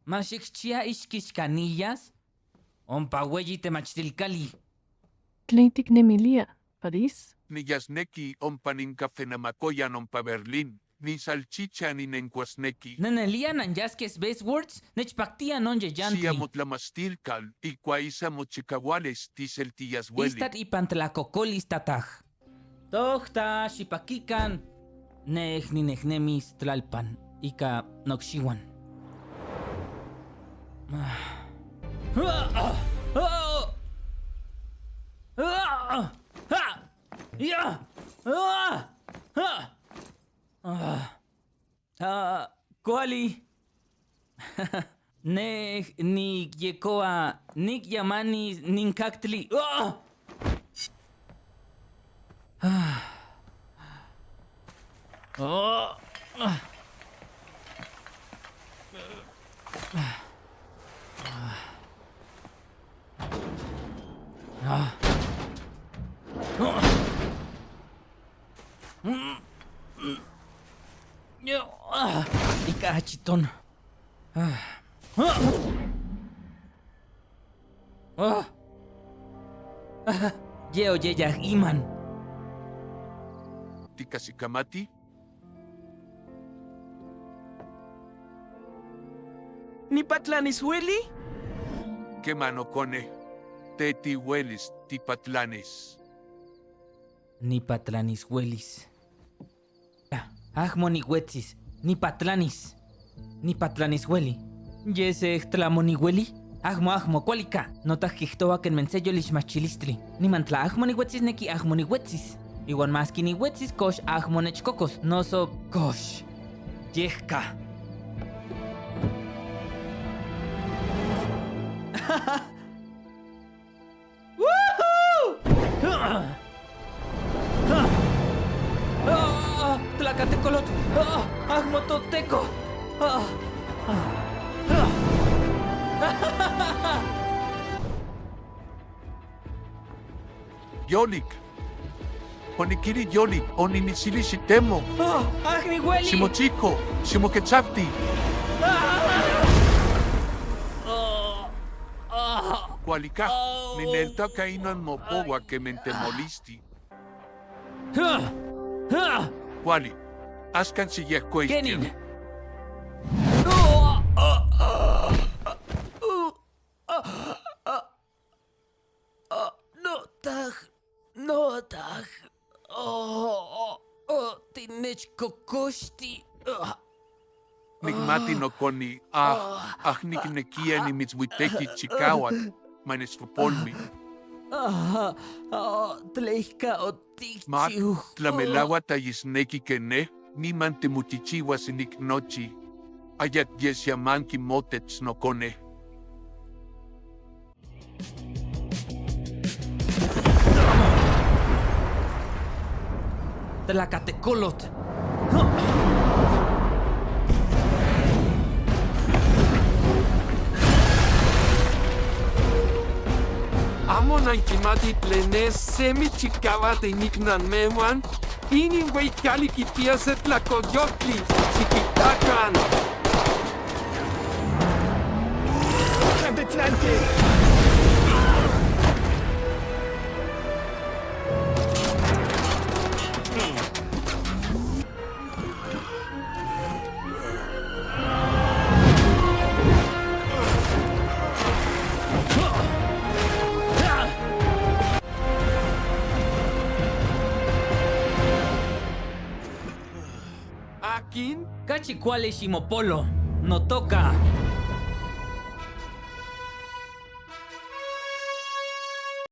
Mashikchia ishkishkanillas. Ompa hueyi temachtilkali. Tlentik nemilia, París. Ni yasneki ompaninkaffenamakoyan ompa Berlín. Ni salchicha ni nencuasneki. Nenelia nanyaskes basewords. Nechpaktia non Si yeyantli. amotlamastirkal, ikuaisa mochikahuales tiseltiyasweli. Istat ipantlacocolis tataj. Tohta xipakikan. Nech ninechnemis tlalpan. Ika noxiwan. Kuali. Nech ni yekoa nik yamani ninkaktli. Ika chiton. Yeo yeyah iman. Tikasikamati. ¿Nipatlanisweli? Kemanokone. Tetihuelis tipatlanes. Ni patlanis huelis. Ahmoni huetzis. Ni patlanis. Ni patlanis hueli. Yese tlamoni hueli. Ahmo kualika. Notah kihtoa ken menseyo lixmachilistli. Ni mantla ahmoni huetzis neki ahmoni huetzis. Iwan maski ni huetzis kosh ahmonechkokos. Noso kosh. Yehka. Tlacatecolot. Ahmototeco. Yolik. Onikiri yolik. Oninisili shitemo. Ahnihueli. Shimochiko. Shimokechapti. Kualika. Ninelta kainan mopowa que mentemolisti. Kuali. Askan si Kenin. Notah. Tinechkokoshti. Nigmati no koni. Ahniknekia ni mitzwiteki chikawat. Manestropolmi. Tleika Mak, otikchiu. tlamelawa tayisneki kene, niman temuchichiwa sinik nochi. Ayat yesyamanki motets no kone. Tlacatecolot. Amo nankimati tlenes semi chicaba de niknan mewan. Inin wey kali kitiase tlacoyotli. Chiquitacan. Akin? Cachicuale Shimopolo. No toca.